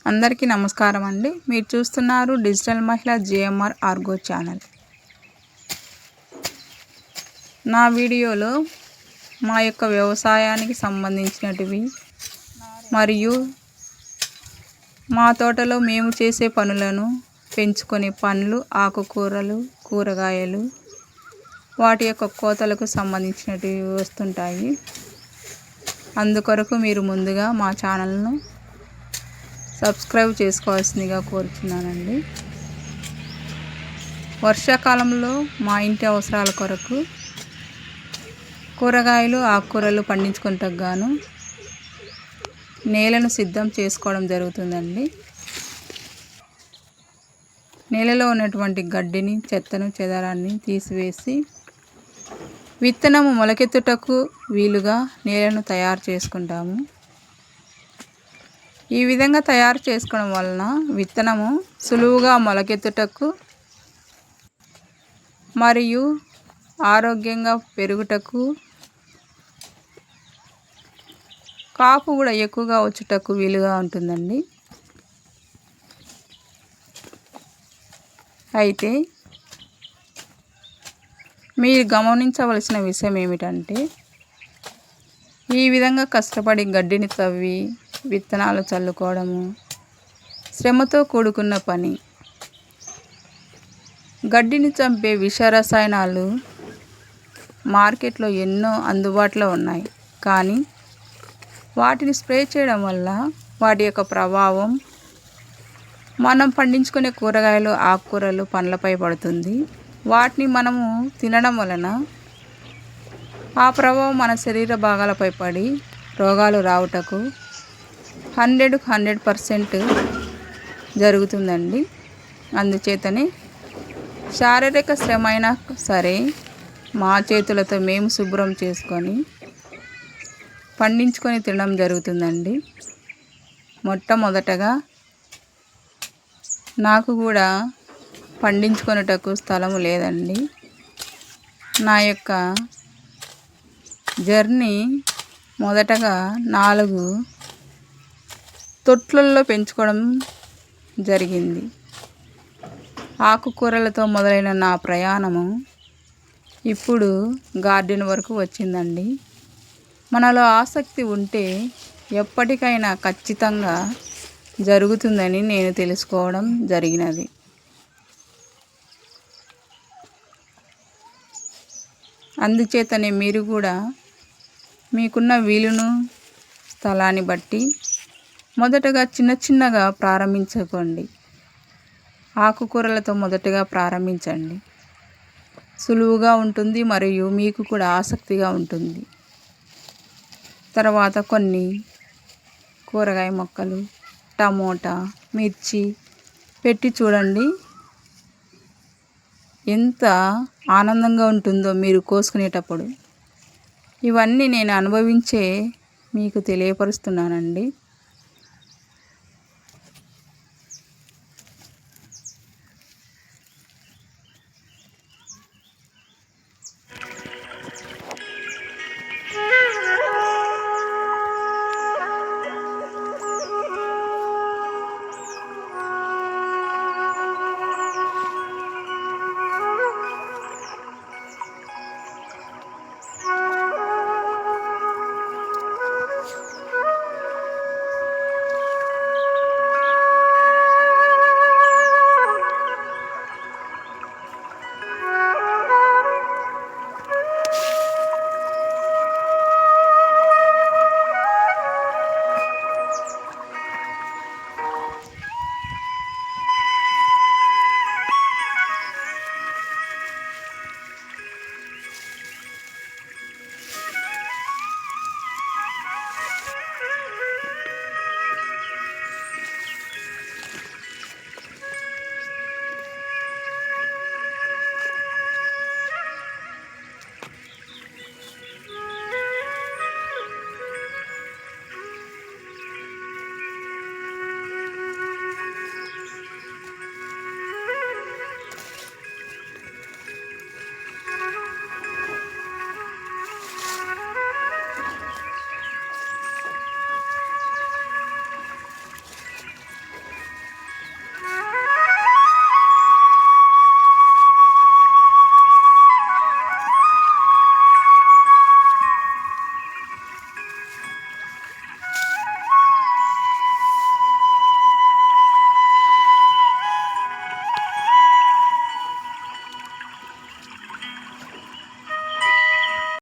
అందరికీ నమస్కారం అండి. మీరు చూస్తున్నారు డిజిటల్ మహిళ జేఎంఆర్ ఆర్గో ఛానల్. నా వీడియోలో మా యొక్క వ్యవసాయానికి సంబంధించినటివి మరియు మా తోటలో మేము చేసే పనులను, పెంచుకునే పండ్లు, ఆకుకూరలు, కూరగాయలు, వాటి యొక్క కోతలకు సంబంధించినటివి వస్తుంటాయి. అందుకొరకు మీరు ముందుగా మా ఛానల్ను సబ్స్క్రైబ్ చేసుకోవాల్సిందిగా కోరుతున్నానండి. వర్షాకాలంలో మా ఇంటి అవసరాల కొరకు కూరగాయలు, ఆకుకూరలు పండించుకుంటకు గాను నేలను సిద్ధం చేసుకోవడం జరుగుతుందండి. నేలలో ఉన్నటువంటి గడ్డిని, చెత్తను, చెదారాన్ని తీసివేసి విత్తనము మొలకెత్తుటకు వీలుగా నేలను తయారు చేసుకుంటాము. ఈ విధంగా తయారు చేసుకోవడం వలన విత్తనము సులువుగా మొలకెత్తుటకు మరియు ఆరోగ్యంగా పెరుగుటకు, కాపు కూడా ఎక్కువగా వచ్చుటకు వీలుగా ఉంటుందండి. అయితే మీరు గమనించవలసిన విషయం ఏమిటంటే, ఈ విధంగా కష్టపడి గడ్డిని తవ్వి విత్తనాలు చల్లుకోవడము శ్రమతో కూడుకున్న పని. గడ్డిని చంపే విష రసాయనాలు మార్కెట్లో ఎన్నో అందుబాటులో ఉన్నాయి. కానీ వాటిని స్ప్రే చేయడం వల్ల వాటి యొక్క ప్రభావం మనం పండించుకునే కూరగాయలు, ఆకుకూరలు, పండ్లపై పడుతుంది. వాటిని మనము తినడం వలన ఆ ప్రభావం మన శరీర భాగాలపై పడి రోగాలు రావుటకు 100% జరుగుతుందండి. అందుచేతనే శారీరక శ్రమ అయినా సరే మా చేతులతో మేము శుభ్రం చేసుకొని పండించుకొని తినడం జరుగుతుందండి. మొట్టమొదటగా నాకు కూడా పండించుకొనుటకు స్థలము లేదండి. నా యొక్క జర్నీ మొదటగా 4 తొట్లల్లో పెంచుకోవడం జరిగింది. ఆకుకూరలతో మొదలైన నా ప్రయాణము ఇప్పుడు గార్డెన్ వరకు వచ్చిందండి. మనలో ఆసక్తి ఉంటే ఎప్పటికైనా ఖచ్చితంగా జరుగుతుందని నేను తెలుసుకోవడం జరిగినది. అందుచేతనే మీరు కూడా మీకున్న వీలును, స్థలాన్ని బట్టి మొదటగా చిన్నగా ప్రారంభించుకోండి. ఆకుకూరలతో మొదటగా ప్రారంభించండి. సులువుగా ఉంటుంది మరియు మీకు కూడా ఆసక్తిగా ఉంటుంది. తర్వాత కొన్ని కూరగాయ మొక్కలు, టమోటా, మిర్చి పెట్టి చూడండి. ఎంత ఆనందంగా ఉంటుందో మీరు కోసుకునేటప్పుడు. ఇవన్నీ నేను అనుభవించే మీకు తెలియపరుస్తున్నానండి.